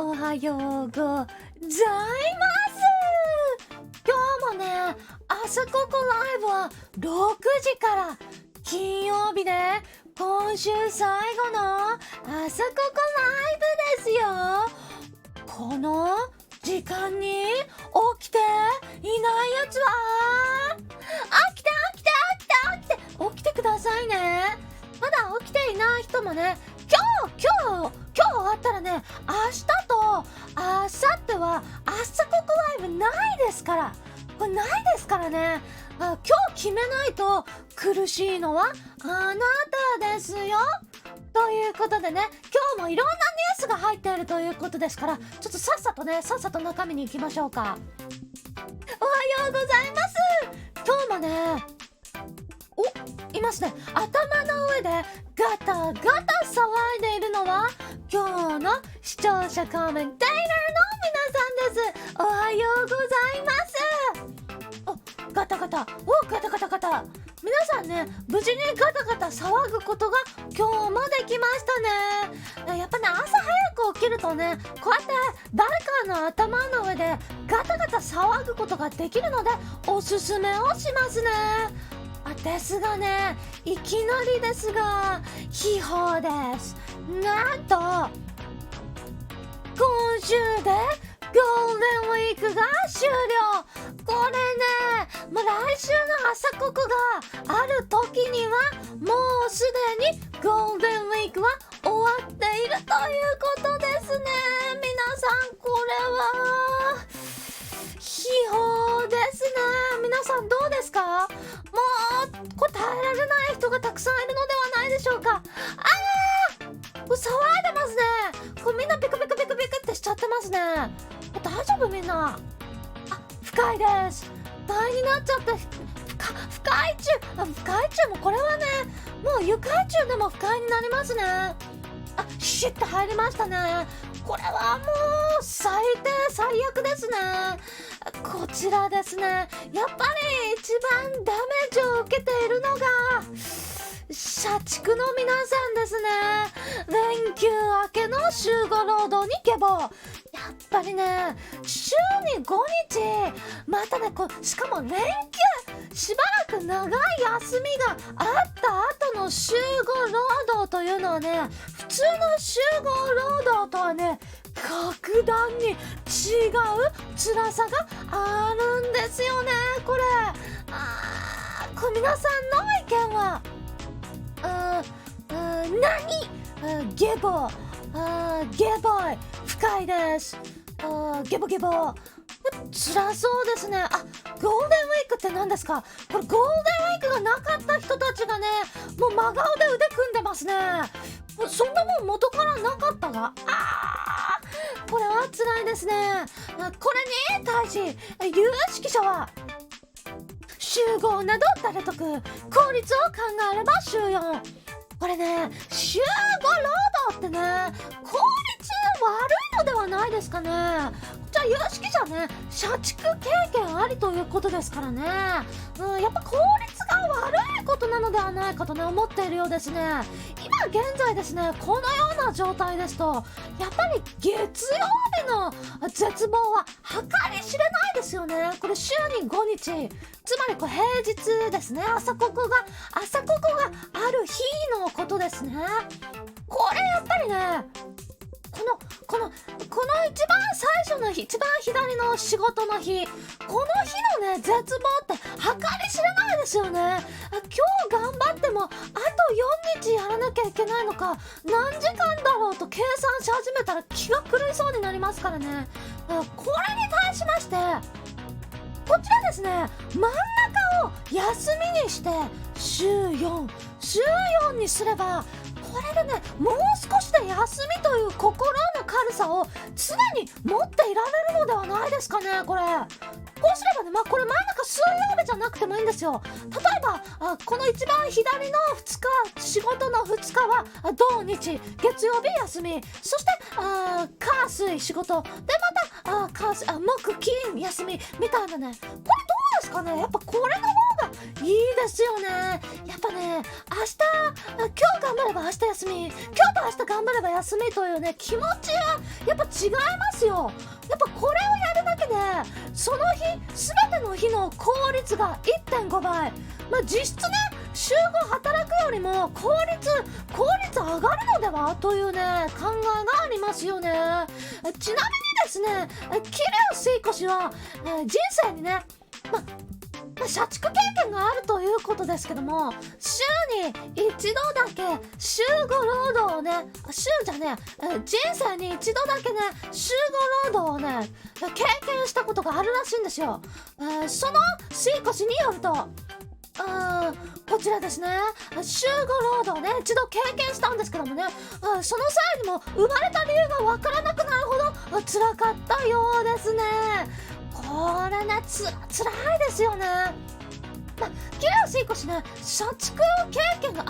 おはようございます。今日もね、朝ここライブは6時から金曜日で今週最後の朝ここライブですよ。この時間に起きていないやつは起きてくださいね。まだ起きていない人もね、今日終わったらね、明日と明後日は朝ここライブないですから。これないですからね。今日決めないと苦しいのはあなたですよ。ということでね、今日もいろんなニュースが入っているということですから、ちょっとさっさと中身に行きましょうか。おはようございます。今日もね、いますね。頭の上でガタガタ騒いでいるのは今日の視聴者コメンテーターの皆さんです。おはようございます。ガタガタ皆さんね、無事にガタガタ騒ぐことが今日もできましたね。やっぱね、朝早く起きるとね、こうやって誰かの頭の上でガタガタ騒ぐことができるのでおすすめをしますね。ですがね、いきなりですが秘宝です。なんと今週でゴールデンウィークが終了。これね、来週の朝ここがある時にはもうすでにゴールデンウィークは終わっているということですね。皆さん、これは秘宝ですね。皆さんどうですか？もうこれ耐えられない人がたくさんいるのではないでしょうか。これ騒いでますね。これみんなビクビクってしちゃってますね。大丈夫みんな？深いです。倍になっちゃって不快中もこれはね、もう愉快中でも不快になりますね。シュッと入りましたね。これはもう最悪ですね。こちらですね、やっぱり一番ダメージを受けているのが社畜の皆さんですね。連休明けの週5労働に下坊。やっぱりね、週に5日またね、しかも連休しばらく長い休みがあった後の週5労働というのはね、普通の週5労働とはね、格段に違う辛さがあるんですよね。これ皆さんの意見はゲボイ深いです。ゲボ辛そうですね。ゴールデンウィークって何ですか？これゴールデンウィークがなかった人たちがね、もう真顔で腕組んでますね。そんなもん元からなかったが、これは辛いですね。これに対し有識者は週5など誰得、効率を考えれば週4。これね、週5労働ってね、効率悪いのではないですかね。じゃあ有識者ね、社畜経験ありということですからね、やっぱ効率が悪いことなのではないかとね、思っているようですね。今現在ですね、このような状態ですと、やっぱり月曜日の絶望は計り知れないですよね。これ週に5日、つまりこれ平日ですね。朝ここがある日のことですね。これやっぱりね、この一番最初の日、一番左の仕事の日、この日のね、絶望って計り知れないですよね。今日頑張ってもあと4日やらなきゃいけないのか、何時間だろうと計算し始めたら気が狂いそうになりますからね。これに対しまして、こちらですね、真ん中を休みにして週4にすれば、これでね、もう少しで休みという心の軽さを常に持っていられるのではないですかね。こうすればね、これ真ん中水曜日じゃなくてもいいんですよ。例えばこの一番左の2日、仕事の2日は土日、月曜日休み、そして火水仕事で、また木金休みみたいなね。これどうですかね。やっぱこれの方いいですよね。やっぱね、今日頑張れば明日休み、今日と明日頑張れば休みというね、気持ちはやっぱ違いますよ。やっぱこれをやるだけで、その日、すべての日の効率が 1.5 倍。実質ね、週5働くよりも効率上がるのではというね、考えがありますよね。ちなみにですね、桐生水越は、人生にね、社畜経験があるということですけども、週に一度だけ週5労働をね、人生に一度だけね、週5労働をね、経験したことがあるらしいんですよ。その水越によると、こちらですね、週5労働ね、一度経験したんですけどもね、その際にも生まれた理由がわからなくなるほど辛かったようですね。これね、辛いですよね。桐生水越ね、社畜経験が、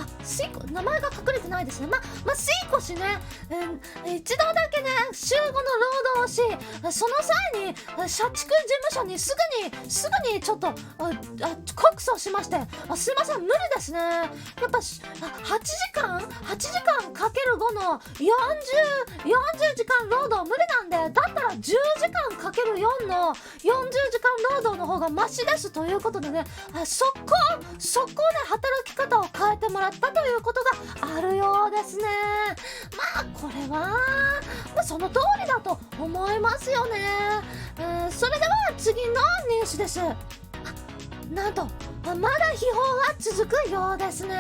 名前が隠れてないですね。水越ね、一度だけね、週5の労働をし、その際に、社畜事務所にすぐにちょっと、告訴しまして、すいません、無理ですね。やっぱ、8時間かける5の40時間労働無理なんで、だったら10時間かける4の40時間労働の方がマシですということでね、そこで働き方を変えてもらったということがあるようですね。これは、その通りだと思いますよね。それでは次のニュースです。なんと、まだ秘宝が続くようですね。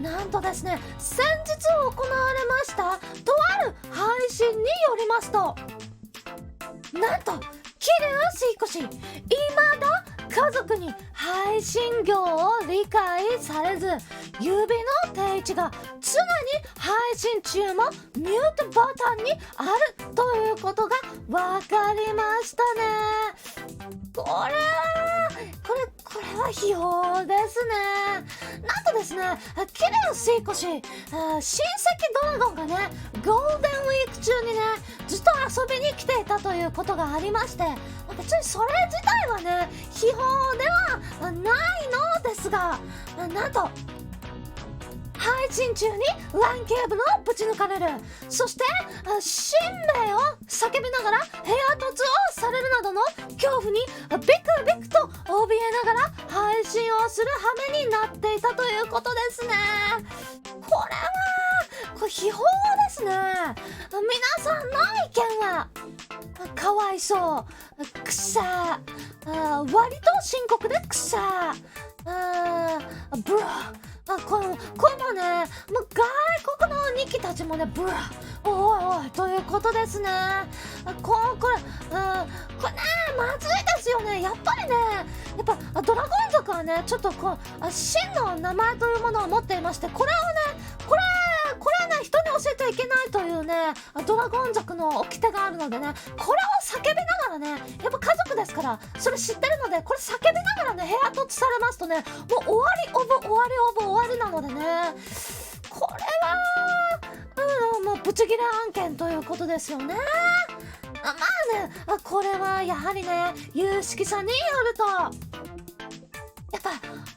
なんとですね、先日行われましたとある配信によりますと、なんと桐生水越、未だ家族に配信業を理解されず、指の定位置が常に配信中もミュートボタンにあるということが分かりましたね。これは秘宝ですね。なんとですね、桐生水越、親戚ドラゴンがね、ゴールデンウィーク中にね、ずっと遊びに来ていたということがありまして、別にそれ自体はね、秘宝ではないのですが、なんと配信中に LAN ケーブルをぶち抜かれる、そして氏名を叫びながら部屋突をされるなどの恐怖にビクビクと怯えながら配信をする羽目になっていたということですね。これ秘宝ですね。皆さんの意見は、かわいそう、割と深刻でブラこれもね、外国の兄貴たちもね、ブラおいということですね。これね、まずいですよね。やっぱりね、ドラゴン族はね、ちょっと真の名前というものを持っていまして、これはね、人に教えてはいけないというね、ドラゴン族の掟があるのでね、これを叫びながらね、やっぱ家族ですから、それ知ってるので、これ叫びながらね、部屋突されますとね、もう終わりなのでね、これは、もうブチギレ案件ということですよね。これはやはりね、有識者によると、やっぱ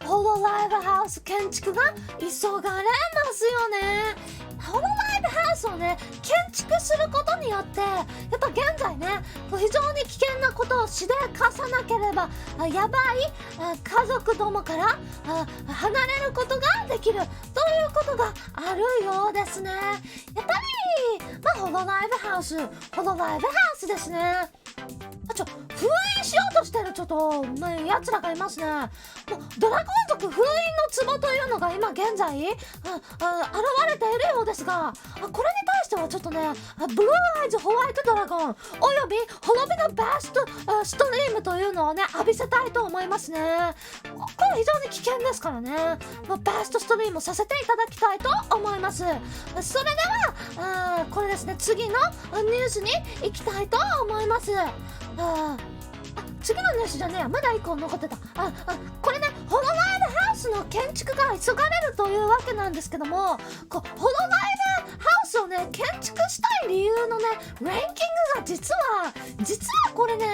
ホロライブハウス建築が急がれますよね。ホロライブハウスをね、建築することによって、やっぱ現在ね、非常に危険なことをしでかさなければやばい家族どもから離れることができるということがあるようですね。やっぱり、ホロライブハウスですね。封印しようとしてるやつらがいますね。もうドラゴン族封印の壺というのが今現在現れているようですが、これに対してはちょっとね、ブルーアイズホワイトドラゴンおよび滅びのバーストストリームというのをね、浴びせたいと思いますね。これ非常に危険ですからね、バーストストリームさせていただきたいと思います。それではこれですね、次のニュースに行きたいと思います。次のニュースじゃねえや、まだ1個残ってた。これね、ホロライブハウスの建築が急がれるというわけなんですけども、ホロライブハウスをね、建築したい理由のね、ランキングが実はこれね、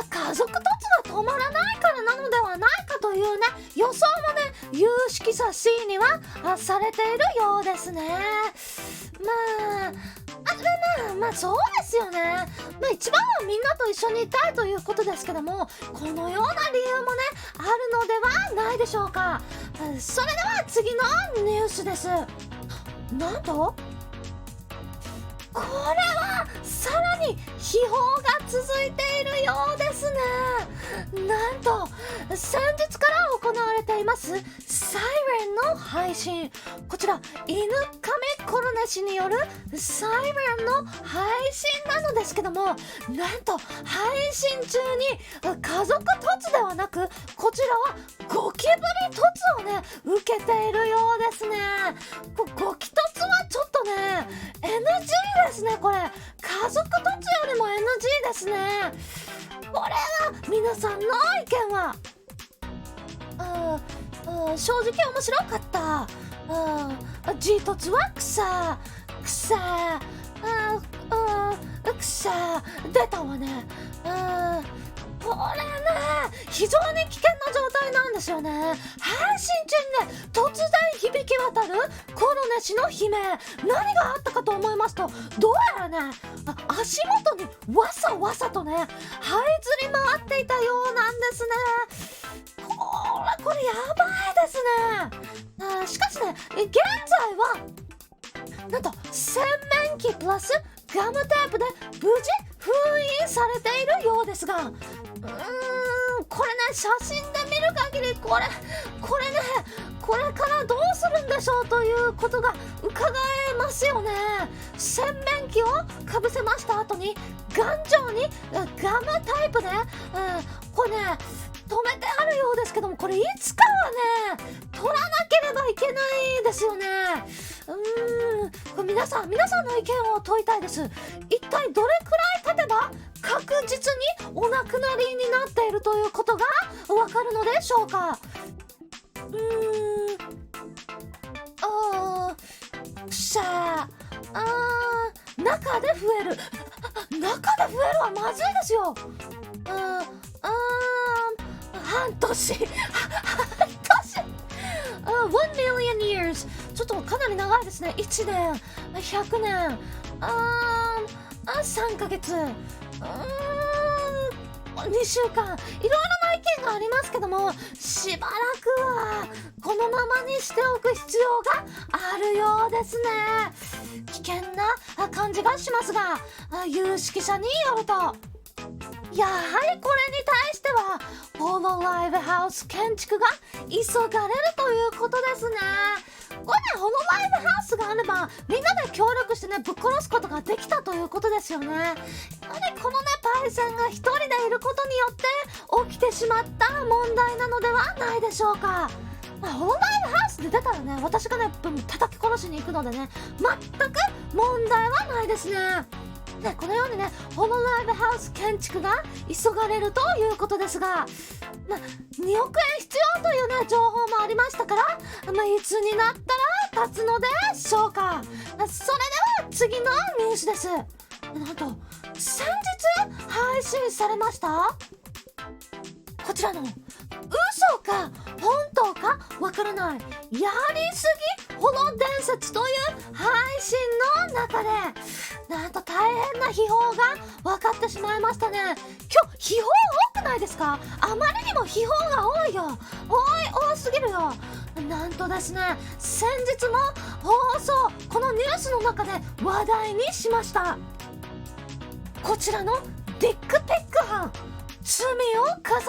数家族突が止まらないからなのではないかというね予想もね有識者 C にはされているようですね。まあそうですよね。一番はみんなと一緒にいたいということですけども、このような理由もねあるのではないでしょうか。それでは次のニュースです。なんとこれはさらに秘宝が続いているようですね。なんと先日から行われていますサイレンの配信、こちら犬亀コルネ氏によるサイレンの配信なのですけども、なんと配信中に家族突ではなくこちらはゴキブリ突をね受けているようですね。ゴキ突はちょっとね NG ですね。これ家族突よりも NG ですね。これは皆さんの意見は正直面白かった。G 突は草出たわね。これね非常に危険な状態なんですよね。配信中にね突然響き渡るコルネ氏の悲鳴、何があったかと思いますと、どうやらね足元にわさわさとね這いずり回っていたようなんですね。これやばいですね。しかしね現在はなんと洗面器プラスガムテープで無事封印されているようですが、これね写真で見る限りこれねこれからどうするんでしょうということが伺えますよね。洗面器をかぶせました後に頑丈にガムタイプで、これね止めてあるようですけども、これいつかはね取らなければいけないですよね。これ皆さんの意見を問いたいです。一体どれくらい経てば確実にお亡くなりになっているということがわかるのでしょうか。中で増えるはまずいですよ。半年1 million years ちょっとかなり長いですね。1年100年3ヶ月2週間、いろいろな意見がありますけども、しばらくはこのままにしておく必要があるようですね。危険な感じがしますが、有識者によるとやはりこれに対してはホロライブハウス建築が急がれるということですね。これねホロライブハウスがあればみんなで協力してねぶっ殺すことができたということですよね。このねパイセンが一人でいることによって起きてしまった問題なのではないでしょうか。ホロライブハウスで出たらね私がね叩き殺しに行くのでね全く問題はないですね。このようにねホロライブハウス建築が急がれるということですが、2億円必要というね情報もありましたから、いつになったら立つのでしょうか。それでは次のニュースです。なんと先日配信されましたこちらの嘘か本当かわからないやりすぎホロ伝説という配信の中でなんと大変な秘宝が分かってしまいましたね。今日秘宝多くないですか？あまりにも秘宝が多いよ。多すぎるよ。なんとですね先日も放送このニュースの中で話題にしましたこちらのディックピック犯、罪を重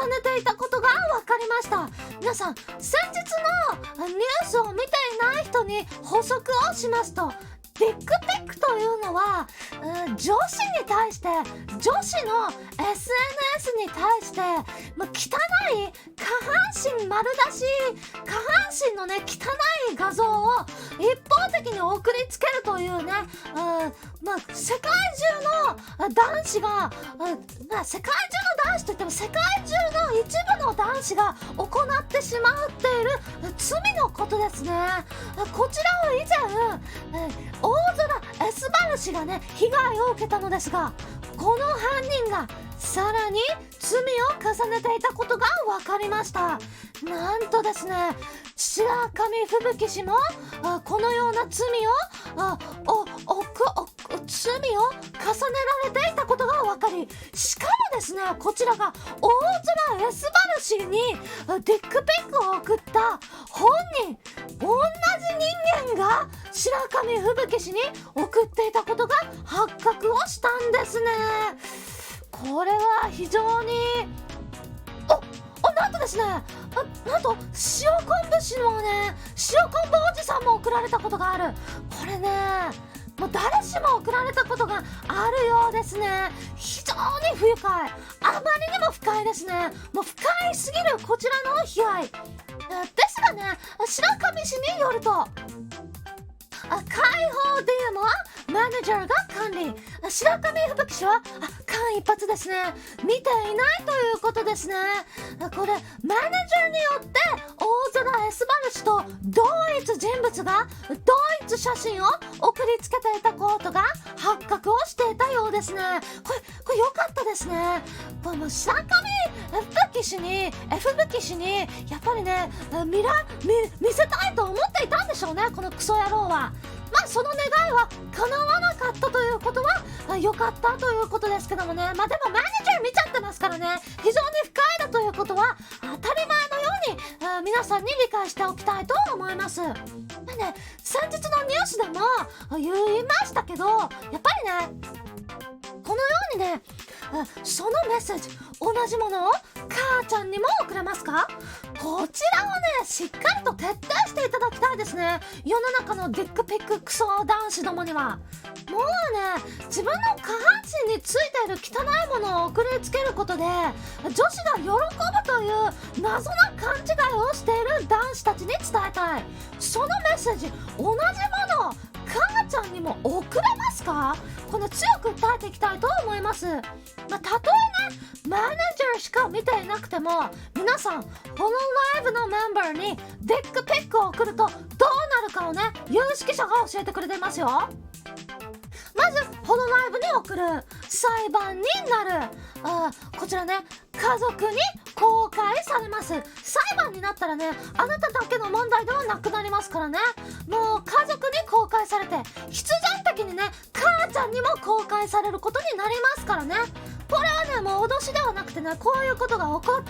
ねていたことが分かりました。皆さん先日のニュースを見ていない人に補足をしますと、ディックピックというのは女子に対して女子の SNS に対して、汚い下半身丸出し下半身のね汚い画像を一方的に送りつけるというね、世界中の男子が、世界中の男子といっても世界中の一部の男子が行ってしまっている罪のことですね。こちらを以前大空エスバル氏がね被害を受けたのですが、この犯人がさらに罪を重ねていたことが分かりました。なんとですね、白神吹雪氏もこのような罪を罪を重ねられていたことが分かり、しかもですね、こちらが大空エスバル氏にディックピックを送った本人、同じ人間が白神吹雪氏に送っていたことが発覚をしたんですね。これは非常になんとですね、なんと塩昆布氏のね、塩昆布おじさんも送られたことがある。これね、もう誰しも送られたことがあるようですね。非常に不愉快、あまりにも不快ですね。もう不快すぎるこちらの被害ですがね、白神氏によると、開放 DM はマネージャーが管理、白神吹雪氏は間一髪ですね、見ていないということですね。これマネージャーによって大空エスバル氏と同一人物が同一写真を送りつけていたことが発覚をしていたようですね。これ良かったですね。これもう白神吹雪氏にやっぱりね、見せたいと思っていたんでしょうね、このクソ野郎は。まあその願いは叶わなかったということは良かったということですけどもね。まあでもマネージャー見ちゃってますからね、非常に不快だということは当たり前のように皆さんに理解しておきたいと思います。まあね、先日のニュースでも言いましたけど、やっぱりね、このようにね、そのメッセージ、同じものを母ちゃんにも送れますか？こちらをね、しっかりと徹底していただきたいですね。世の中のディックピッククソ男子どもには。もうね、自分の下半身についている汚いものを送りつけることで女子が喜ぶという謎な勘違いをしている男子たちに伝えたい。そのメッセージ、同じものを母ちゃんにも送れますか？この強く訴えていきたいと思います。たとえね、マネージャーしか見ていなくても、皆さん、このライブのメンバーにディックピックを送るとどうなるかをね、有識者が教えてくれてますよ。まずホロライブに送る、裁判になる、こちらね、家族に公開されます。裁判になったらね、あなただけの問題ではなくなりますからね。もう家族に公開されて、必然的にね、母ちゃんにも公開されることになりますからね。これはね、もう脅しではなくてね、こういうことが起こ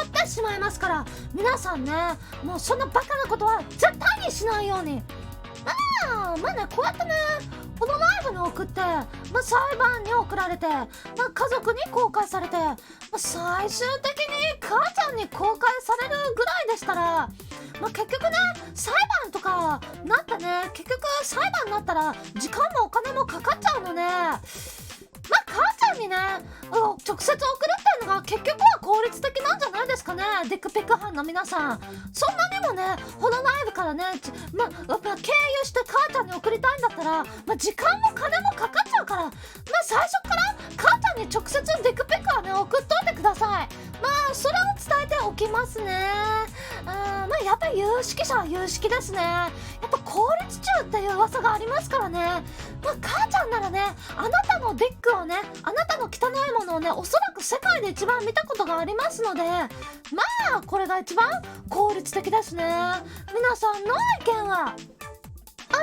ってしまいますから、皆さんね、もうそんなバカなことは絶対にしないように。まあね、こうやってね、このライブに送って、裁判に送られて、家族に公開されて、最終的に母ちゃんに公開されるぐらいでしたら、結局ね、裁判とかなってね、結局裁判になったら時間もお金もかかっちゃうので、母ちゃんにね、直接送るっていうのが結局は効率的なんじゃないですかね。ディックピック班の皆さん、そんなにもね、このライブからね、経由して母ちゃんに送りたいんだったら、時間も金もかかっちゃうから、最初から母ちゃんに直接ディックピックはね、送っといてください。それを伝えておきますね。やっぱり有識者は有識ですね。やっぱ効率中っていう噂がありますからね。母ちゃんならね、あなたのディックをね、あなたの汚いものをね、おそらく世界で一番見たことがありますので、これが一番効率的ですね。皆さんの意見は？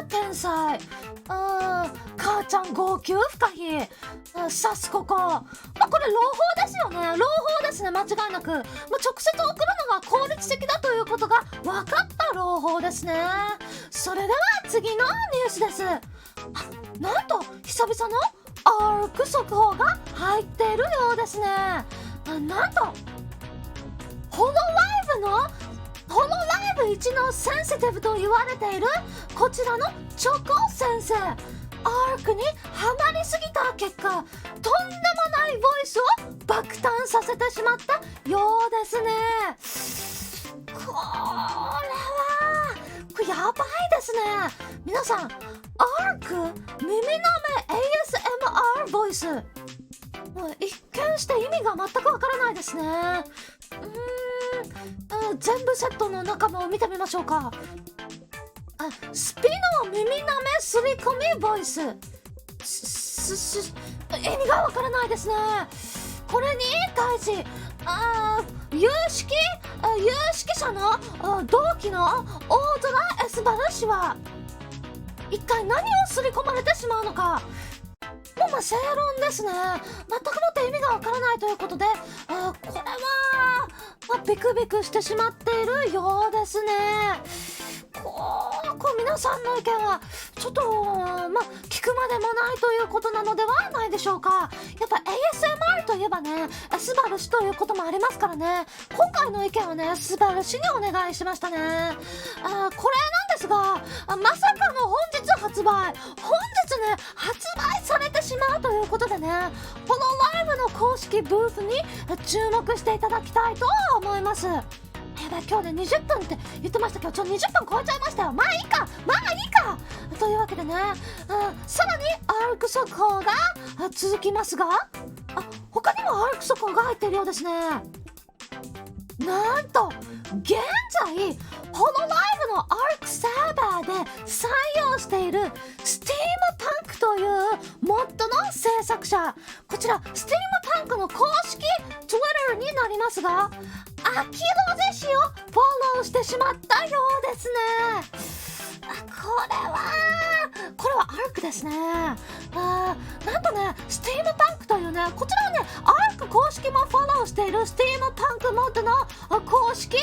天才、母ちゃん号泣不可避、さすここ、これ朗報ですよね。朗報ですね、間違いなく。直接送るのが効率的だということが分かった朗報ですね。それでは次のニュースです。なんと久々のアーク速報が入っているようですね。なんとホロライブ一のセンシティブと言われているこちらのチョコ先生、アークにハマりすぎた結果、とんでもないボイスを爆誕させてしまったようですね。これやばいですね。皆さん、アーク耳なめ ASMR ボイス、一見して意味が全くわからないですね。全部セットの中も見てみましょうか。スピの耳なめすり込みボイス、意味がわからないですね。これに対し有識者の同期の大空エスバル氏は一体何を刷り込まれてしまうのか。もう正論ですね。全くもって意味がわからないということで、これは、ビクビクしてしまっているようですね。皆さんの意見はちょっと聞くまでもないということなのではないでしょうか。やっぱ ASMR といえばね、スバル氏ということもありますからね。今回の意見はね、スバル氏にお願いしましたね。これなんですが、まさかの本日発売されてしまうということでね、このライブの公式ブースに注目していただきたいと思います。今日ね20分って言ってましたけど、20分超えちゃいましたよ。まあいいかというわけでね、さらにアルク速報が続きますが、他にもアルク速報が入っているようですね。なんと現在ホロライブのアルクサーバーで採用しているスティームパンクというモッドの制作者、こちらスティームパンクの公式 Twitter になりますが、アキロゼ氏をフォローしてしまったようですね。これはアルクですね。なんとね、スティームパンクというね、こちらはね、アルク公式もフォローしているスティームパンクモッドの公式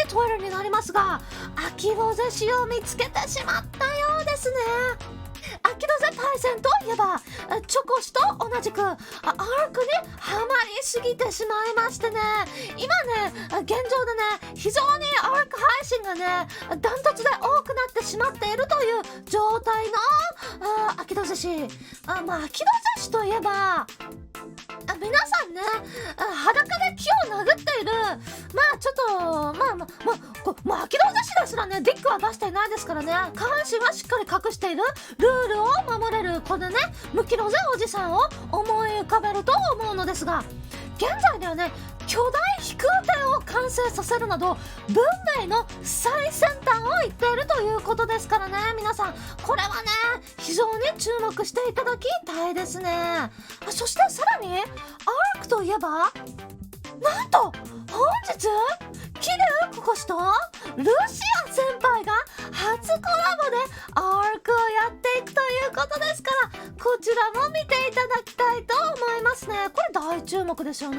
Twitter になりますが、アキロゼ氏を見つけてしまったようですね。アキロゼパイセンといえばチョコ氏と同じくアルクにハマりすぎてしまいましてね、今ね現状でね非常にアルク配信がねダントツで多くなってしまっているという状態のアキロゼ氏。アキロゼ氏といえば皆さんね裸で木を殴っているアキロゼ氏ですらねディックは出していないですからね、下半身はしっかり隠しているルールを守れるこのねムキロゼおじさんを思い浮かべると思うのですが、現在ではね巨大飛空艇を完成させるなど文明の最先端を言っているということですからね、皆さんこれはね非常に注目していただきたいですね。そしてさらにアルクといえばなんと本日キルココ氏とルシア先輩が初コラボでアルクをやっていくということですから、こちらも見ていただきたいと思いますね。これ大注目ですよね。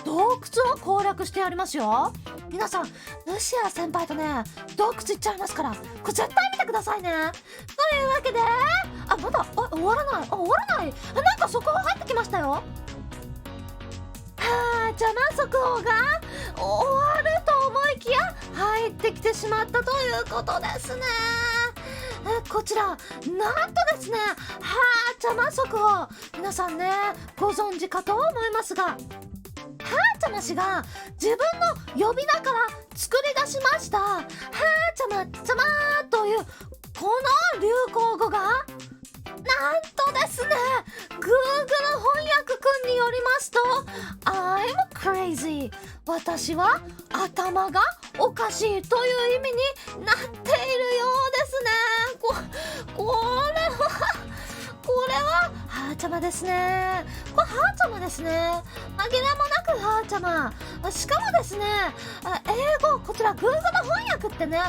洞窟を攻略してやりますよ。皆さんルシア先輩とね洞窟行っちゃいますから、これ絶対見てくださいね。というわけでまだ終わらないなんかそこ入ってきましたよ。邪魔速報が終わると思いきや入ってきてしまったということですね。こちらなんとですね邪魔速報、皆さんねご存知かと思いますが、邪魔氏が自分の呼び名から作り出しました邪魔というこの流行語がなんとですね Google 翻訳くんによりますと I'm crazy 私は頭がおかしいという意味になっているようですね。これは邪魔ですね。邪魔ですね。紛れもなく邪魔。しかもですね英語、こちら Google 翻訳ってね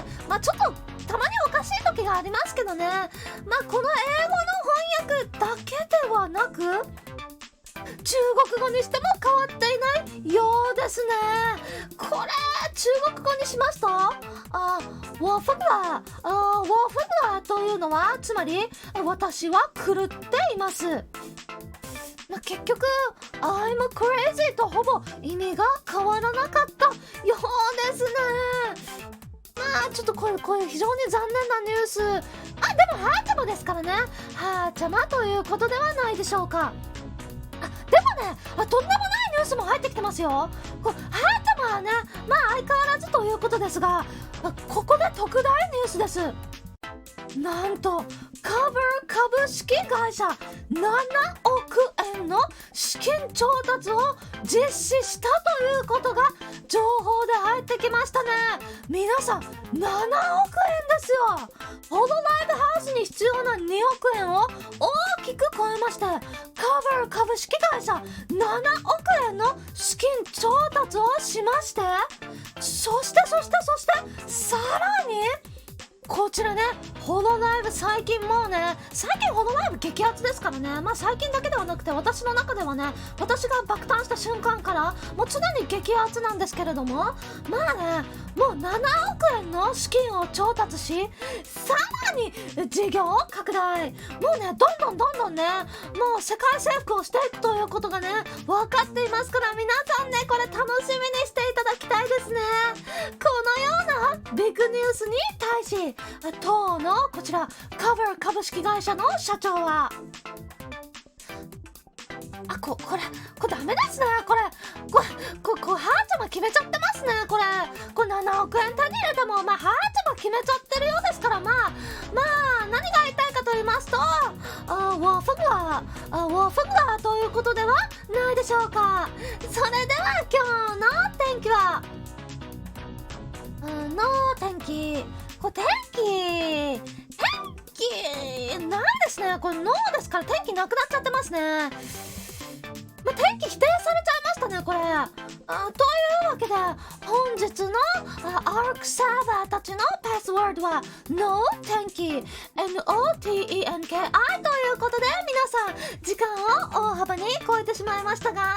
ちょっとたまにおかしい時がありますけどね、この英語の翻訳だけではなく中国語にしても変わっていないようですね。これ中国語にしますと我疯了というのはつまり私は狂っています。結局 I'm crazy とほぼ意味が変わらなかったようですね。ちょっとこういう非常に残念なニュース。でも邪魔ですからね邪魔ということではないでしょうか。でもねとんでもないニュースも入ってきてますよ。邪魔はね相変わらずということですが、ここで特大ニュースです。なんとカバー株式会社7億円の資金調達を実施したということが情報で入ってきましたね。皆さん7億円ですよ。ホロライブハウスに必要な2億円を大きく超えまして、カバー株式会社7億円の資金調達をしまして、そしてさらにこちらね、ホロライブ最近もうね、最近ホロライブ激アツですからね。まあ最近だけではなくて、私の中ではね、私が爆誕した瞬間からもう常に激アツなんですけれども、まあね、もう7億円の資金を調達し、さらに事業拡大、もうね、どんどんね、もう世界征服をしていくということがね、分かっていますから、皆さんね、これ楽しみにしていただきたいですね。このようなビッグニュースに対し、当のこちらカバー株式会社の社長は、これダメですね。これハーチャマ決めちゃってますね。これ7億円手に入れても、まあハーチャマ決めちゃってるようですから、まあ何が言いたいかと言いますと、ウォーフグラーということではないでしょうか。それでは今日の天気はないですね。これノーですから天気なくなっちゃってますね。天気否定されちゃいましたね、これ。というわけで本日のアークサーバーたちのパスワードは No 天気 NOTENKI ということで、皆さん時間を大幅に超えてしまいましたが、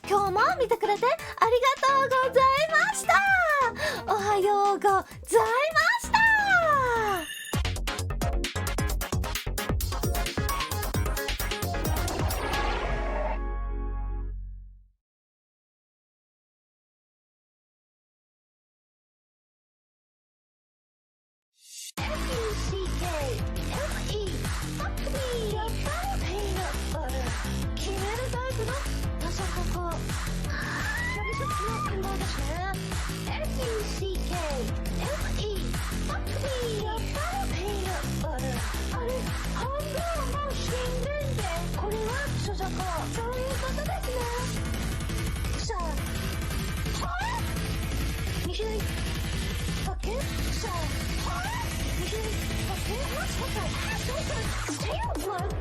今日も見てくれてありがとうございました。おはようございました。Stay on